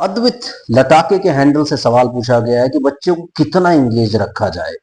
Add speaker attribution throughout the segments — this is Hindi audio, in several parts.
Speaker 1: अद्वित लटाके के हैंडल से सवाल पूछा गया है कि बच्चे को कितना इंगेज रखा जाए।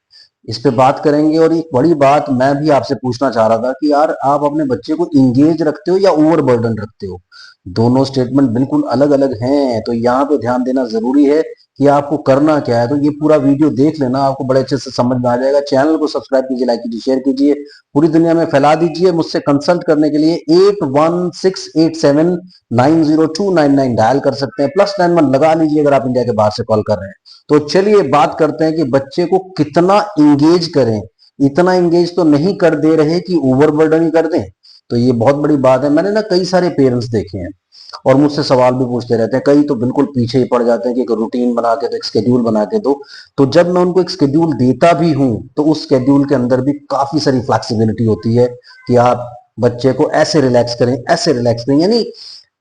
Speaker 1: इस पे बात करेंगे। और एक बड़ी बात मैं भी आपसे पूछना चाह रहा था कि यार आप अपने बच्चे को इंगेज रखते हो या ओवरबर्डन रखते हो। दोनों स्टेटमेंट बिल्कुल अलग अलग हैं, तो यहाँ पे ध्यान देना जरूरी है कि आपको करना क्या है। तो ये पूरा वीडियो देख लेना, आपको बड़े अच्छे से समझ में आ जाएगा। चैनल को सब्सक्राइब कीजिए, लाइक कीजिए, शेयर कीजिए, पूरी दुनिया में फैला दीजिए। मुझसे कंसल्ट करने के लिए 8168790299 डायल कर सकते हैं। +91 लगा लीजिए अगर आप इंडिया के बाहर से कॉल कर रहे हैं। तो चलिए बात करते हैं कि बच्चे को कितना इंगेज करें। इतना इंगेज तो नहीं कर दे रहे कि ओवरबर्डन ही कर दें, तो ये बहुत बड़ी बात है। मैंने ना कई सारे पेरेंट्स देखे हैं और मुझसे सवाल भी पूछते रहते हैं। कई तो बिल्कुल पीछे ही पड़ जाते हैं कि एक रूटीन बना के दो, एक स्केड्यूल बना के दो। तो जब मैं उनको एक स्केड्यूल देता भी हूं तो उस स्केड्यूल के अंदर भी काफी सारी फ्लेक्सिबिलिटी होती है कि आप बच्चे को ऐसे रिलैक्स करें, ऐसे रिलैक्स करें। यानी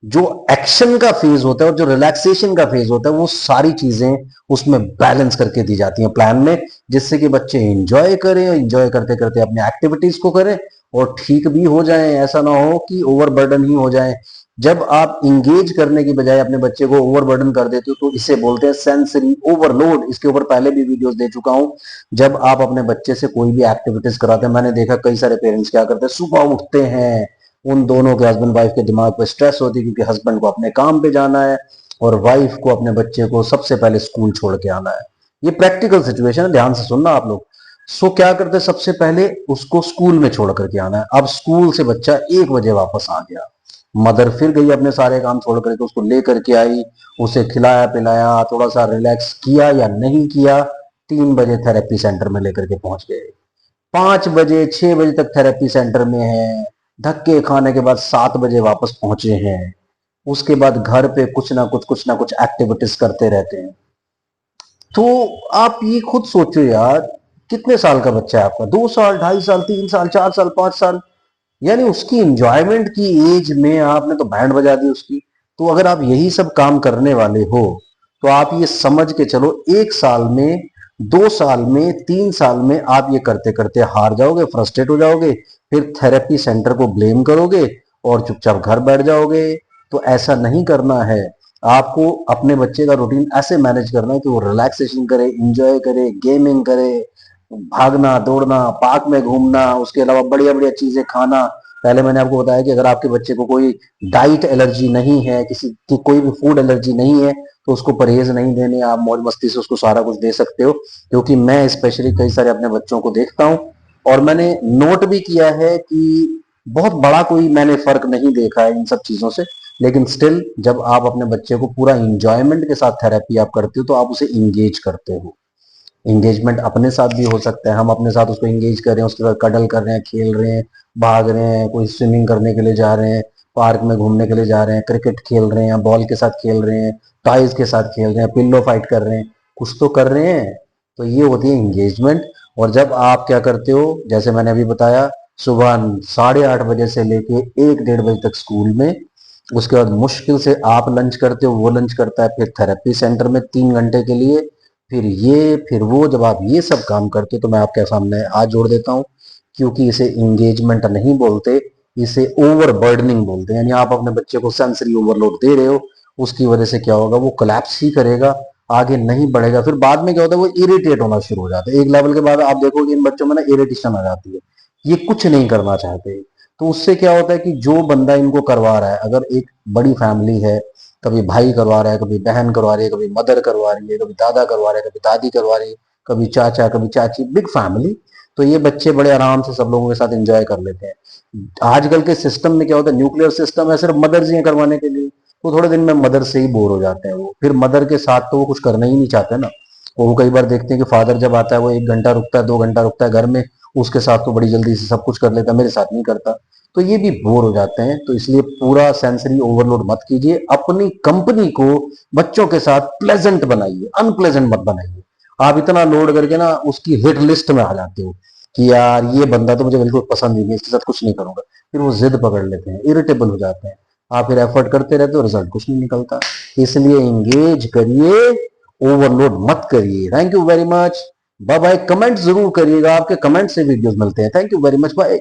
Speaker 1: जो एक्शन का फेज होता है और जो रिलैक्सेशन का फेज होता है, वो सारी चीजें उसमें बैलेंस करके दी जाती हैं प्लान में, जिससे कि बच्चे एंजॉय करें और एंजॉय करते करते अपने एक्टिविटीज को करें और ठीक भी हो जाएं। ऐसा ना हो कि ओवरबर्डन ही हो जाए। जब आप इंगेज करने की बजाय अपने बच्चे को ओवरबर्डन कर देते हो तो इसे बोलते हैं सेंसरी ओवरलोड। इसके ऊपर पहले भी वीडियोस दे चुका हूं। जब आप अपने बच्चे से कोई भी एक्टिविटीज कराते हैं, मैंने देखा कई सारे पेरेंट्स क्या करते हैं, सुबह उठते हैं, उन दोनों के हस्बैंड वाइफ के दिमाग पे स्ट्रेस होती है क्योंकि हस्बैंड को अपने काम पे जाना है और वाइफ को अपने बच्चे को सबसे पहले स्कूल छोड़ के आना है। ये प्रैक्टिकल सिचुएशन है, ध्यान से सुनना आप लोग। सो क्या करते हैं, सबसे पहले उसको स्कूल में छोड़ करके आना है। अब स्कूल से बच्चा 1 बजे वापस आ गया, मदर फिर गई अपने सारे काम छोड़ करके, उसको लेकर के आई, उसे खिलाया पिलाया, थोड़ा सा रिलैक्स किया या नहीं किया। 3 बजे थेरेपी सेंटर में लेकर के पहुंच गए। 5 बजे 6 बजे तक थेरेपी सेंटर में है। धक्के खाने के बाद 7 बजे वापस पहुंचे हैं। उसके बाद घर पे कुछ ना कुछ एक्टिविटीज करते रहते हैं। तो आप ये खुद सोचो यार, कितने साल का बच्चा है आपका? 2 साल, 2.5 साल, 3 साल, 4 साल, 5 साल? यानी उसकी इंजॉयमेंट की एज में आपने तो बैंड बजा दी उसकी। तो अगर आप यही सब काम करने वाले हो तो आप ये समझ के चलो 1 साल में, 2 साल में, 3 साल में आप ये करते करते हार जाओगे, फ्रस्ट्रेट हो जाओगे, फिर थेरेपी सेंटर को ब्लेम करोगे और चुपचाप घर बैठ जाओगे। तो ऐसा नहीं करना है। आपको अपने बच्चे का रूटीन ऐसे मैनेज करना है कि वो रिलैक्सेशन करे, इंजॉय करे, गेमिंग करे, भागना दौड़ना, पार्क में घूमना, उसके अलावा बढ़िया बढ़िया चीजें खाना। पहले मैंने आपको बताया कि अगर आपके बच्चे को कोई डाइट एलर्जी नहीं है, किसी की कोई भी फूड एलर्जी नहीं है, तो उसको परहेज नहीं देने, आप मौज मस्ती से उसको सारा कुछ दे सकते हो। क्योंकि मैं स्पेशली कई सारे अपने बच्चों को देखता हूँ और मैंने नोट भी किया है कि बहुत बड़ा कोई मैंने फर्क नहीं देखा है इन सब चीजों से। लेकिन स्टिल जब आप अपने बच्चे को पूरा इंजॉयमेंट के साथ थेरेपी आप करते हो तो आप उसे इंगेज करते हो। इंगेजमेंट अपने साथ भी हो सकता है, हम अपने साथ उसको इंगेज कर रहे हैं, उसके साथ कडल कर रहे हैं, खेल रहे हैं, भाग रहे हैं, कोई स्विमिंग करने के लिए जा रहे हैं, पार्क में घूमने के लिए जा रहे हैं, क्रिकेट खेल रहे हैं, बॉल के साथ खेल रहे हैं, टॉयज के साथ खेल रहे हैं, पिल्लो फाइट कर रहे हैं, कुछ तो कर रहे हैं। तो ये होती है इंगेजमेंट। और जब आप क्या करते हो, जैसे मैंने अभी बताया, सुबह 8:30 बजे से लेके 1 डेढ़ बजे तक स्कूल में, उसके बाद मुश्किल से आप लंच करते हो, वो लंच करता है, फिर थेरेपी सेंटर में 3 घंटे के लिए, फिर ये फिर वो। जब आप ये सब काम करते हो तो मैं आपके सामने हाथ जोड़ देता हूँ, क्योंकि इसे इंगेजमेंट नहीं बोलते, इसे ओवर बर्डनिंग बोलते हैं। यानी आप अपने बच्चे को सेंसरी ओवरलोड दे रहे हो, उसकी वजह से क्या होगा, वो कोलैप्स ही करेगा, आगे नहीं बढ़ेगा। फिर बाद में क्या होता है, वो इरिटेट होना शुरू हो जाता है। एक लेवल के बाद आप देखोगे इन बच्चों में ना इरिटेशन आ जाती है, ये कुछ नहीं करना चाहते। तो उससे क्या होता है कि जो बंदा इनको करवा रहा है, अगर एक बड़ी फैमिली है, कभी भाई करवा रहा है, कभी बहन करवा रही है, कभी मदर करवा रही है, कभी दादा करवा रहे हैं, कभी दादी करवा रही है, कभी चाचा, कभी चाची, बिग फैमिली, तो ये बच्चे बड़े आराम से सब लोगों के साथ एंजॉय कर लेते हैं। आजकल के सिस्टम में क्या होता है, न्यूक्लियर सिस्टम है, सिर्फ मदर्स ही करवाने के लिए, तो थोड़े दिन में मदर से ही बोर हो जाते हैं वो। फिर मदर के साथ तो वो कुछ करना ही नहीं चाहते ना। वो कई बार देखते हैं कि फादर जब आता है वो 1 घंटा रुकता है, 2 घंटा रुकता है घर में, उसके साथ तो बड़ी जल्दी से सब कुछ कर लेता है, मेरे साथ नहीं करता। तो ये भी बोर हो जाते हैं। तो इसलिए पूरा सेंसरी ओवरलोड मत कीजिए। अपनी कंपनी को बच्चों के साथ प्लेजेंट बनाइए, अनप्लेजेंट मत बनाइए। आप इतना लोड करके ना उसकी हिट लिस्ट में आ जाते हो कि यार ये बंदा तो मुझे बिल्कुल पसंद ही नहीं, इसके साथ कुछ नहीं करूंगा। फिर वो जिद पकड़ लेते हैं, इरिटेबल हो जाते हैं। आप फिर एफर्ट करते रहते हो, रिजल्ट कुछ नहीं निकलता। इसलिए इंगेज करिए, ओवरलोड मत करिए। Thank you very much, bye bye. Comment जरूर करिएगा, आपके कमेंट से वीडियोस मिलते हैं। Thank you very much, bye.